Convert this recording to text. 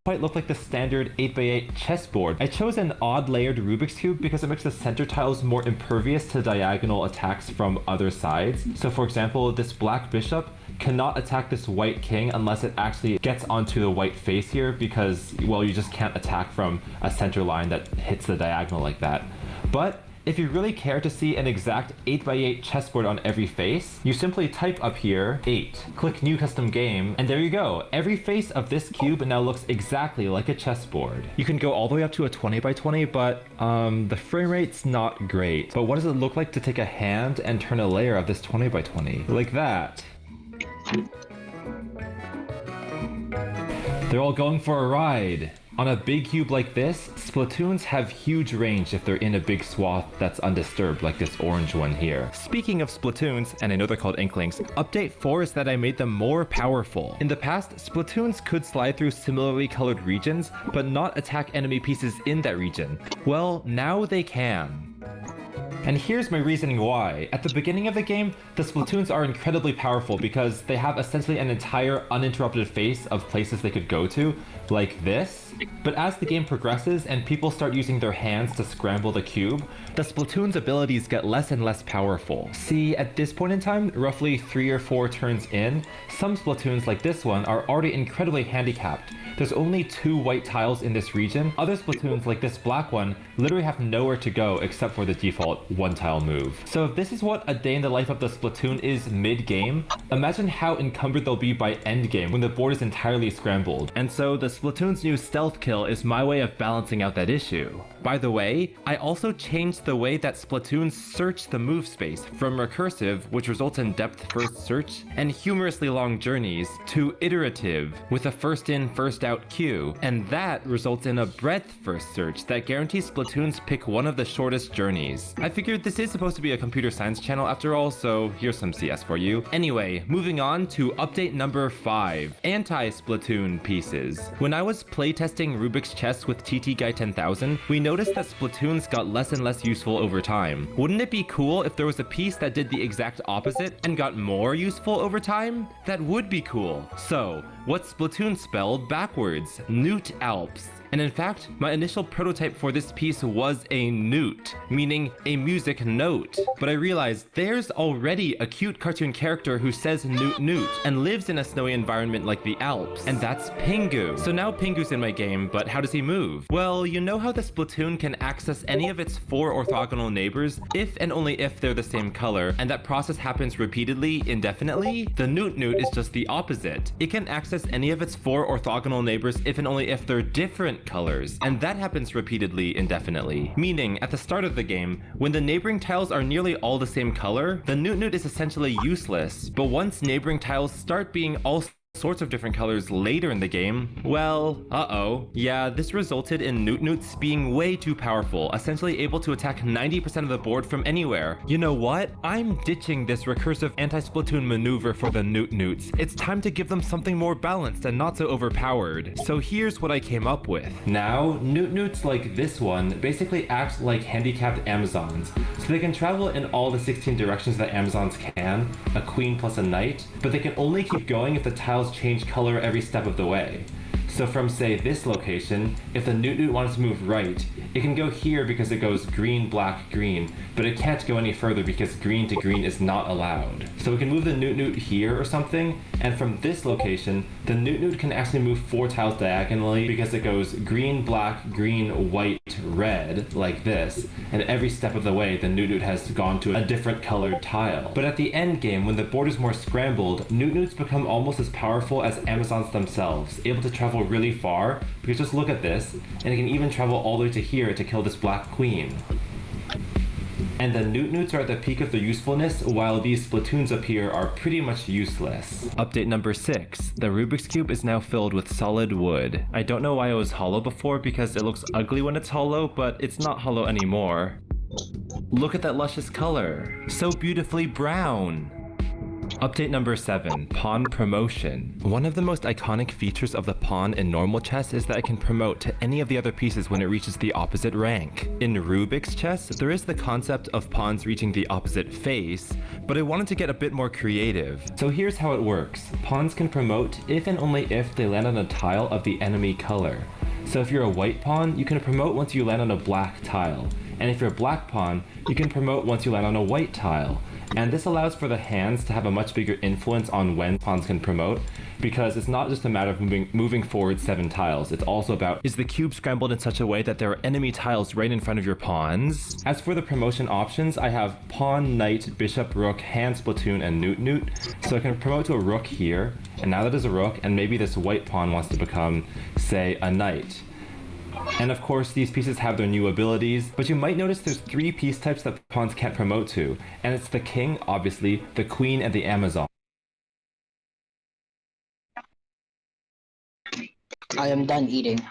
quite look like the standard 8x8 chessboard. I chose an odd layered Rubik's Cube because it makes the center tiles more impervious to diagonal attacks from other sides. So for example, this black bishop cannot attack this white king unless it actually gets onto the white face here because, well, you just can't attack from a center line that hits the diagonal like that. But if you really care to see an exact 8x8 chessboard on every face, you simply type up here 8, click new custom game, and there you go. Every face of this cube now looks exactly like a chessboard. You can go all the way up to a 20x20, but the frame rate's not great. But what does it look like to take a hand and turn a layer of this 20x20? Like that. They're all going for a ride. On a big cube like this, Splatoons have huge range if they're in a big swath that's undisturbed like this orange one here. Speaking of Splatoons, and I know they're called Inklings, update 4 is that I made them more powerful. In the past, Splatoons could slide through similarly colored regions, but not attack enemy pieces in that region. Well, now they can. And here's my reasoning why. At the beginning of the game, the Splatoons are incredibly powerful because they have essentially an entire uninterrupted face of places they could go to, like this. But as the game progresses and people start using their hands to scramble the cube, the Splatoon's abilities get less and less powerful. See, at this point in time, roughly 3 or 4 turns in, some Splatoons like this one are already incredibly handicapped. There's only 2 white tiles in this region. Other Splatoons like this black one literally have nowhere to go except for the default 1 tile move. So if this is what a day in the life of the Splatoon is mid-game, imagine how encumbered they'll be by endgame when the board is entirely scrambled. And so the Splatoon's new stealth kill is my way of balancing out that issue. By the way, I also changed the way that Splatoons search the move space from recursive, which results in depth first search, and humorously long journeys, to iterative, with a first in, first out queue, and that results in a breadth first search that guarantees Splatoons pick one of the shortest journeys. I figured this is supposed to be a computer science channel after all, so here's some CS for you. Anyway, moving on to update number 5, anti-Splatoon pieces. When I was playtesting Rubik's Chess with TT Guy 10,000, we noticed that Splatoons got less and less useful over time. Wouldn't it be cool if there was a piece that did the exact opposite and got more useful over time? That would be cool. So, what's Splatoon spelled backwards? Newt Alps. And in fact, my initial prototype for this piece was a newt, meaning a music note. But I realized there's already a cute cartoon character who says newt newt and lives in a snowy environment like the Alps, and that's Pingu. So now Pingu's in my game, but how does he move? Well, you know how the Splatoon can access any of its 4 orthogonal neighbors if and only if they're the same color, and that process happens repeatedly, indefinitely? The newt newt is just the opposite. It can access any of its 4 orthogonal neighbors if and only if they're different colors, and that happens repeatedly indefinitely. Meaning, at the start of the game, when the neighboring tiles are nearly all the same color, the newt newt is essentially useless. But once neighboring tiles start being all sorts of different colors later in the game, well, yeah, this resulted in newt newts being way too powerful, essentially able to attack 90% of the board from anywhere. You know what? I'm ditching this recursive anti-Splatoon maneuver for the newt newts. It's time to give them something more balanced and not so overpowered. So here's what I came up with. Now, newt newts like this one basically act like handicapped Amazons. So they can travel in all the 16 directions that Amazons can, a queen plus a knight, but they can only keep going if the tiles change color every step of the way. So from, say, this location, if the newt newt wanted to move right, it can go here because it goes green, black, green, but it can't go any further because green to green is not allowed. So we can move the newt newt here or something, and from this location, the newt newt can actually move 4 tiles diagonally because it goes green, black, green, white, red, like this, and every step of the way, the newt newt has gone to a different colored tile. But at the end game, when the board is more scrambled, newt newts become almost as powerful as Amazons themselves, able to travel really far, because just look at this, and it can even travel all the way to here to kill this black queen. And the newt newts are at the peak of their usefulness, while these Splatoons up here are pretty much useless. Update number 6. The Rubik's Cube is now filled with solid wood. I don't know why it was hollow before because it looks ugly when it's hollow, but it's not hollow anymore. Look at that luscious color. So beautifully brown. Update number 7, Pawn Promotion. One of the most iconic features of the pawn in normal chess is that it can promote to any of the other pieces when it reaches the opposite rank. In Rubik's chess, there is the concept of pawns reaching the opposite face, but I wanted to get a bit more creative. So here's how it works. Pawns can promote if and only if they land on a tile of the enemy color. So if you're a white pawn, you can promote once you land on a black tile. And if you're a black pawn, you can promote once you land on a white tile. And this allows for the hands to have a much bigger influence on when pawns can promote, because it's not just a matter of moving forward 7 tiles. It's also about, is the cube scrambled in such a way that there are enemy tiles right in front of your pawns? As for the promotion options, I have pawn, knight, bishop, rook, hand, splatoon, and newt. So I can promote to a rook here, and now that there's a rook, and maybe this white pawn wants to become, say, a knight. And of course, these pieces have their new abilities, but you might notice there's 3 piece types that pawns can't promote to, and it's the king, obviously, the queen, and the Amazon. I am done eating.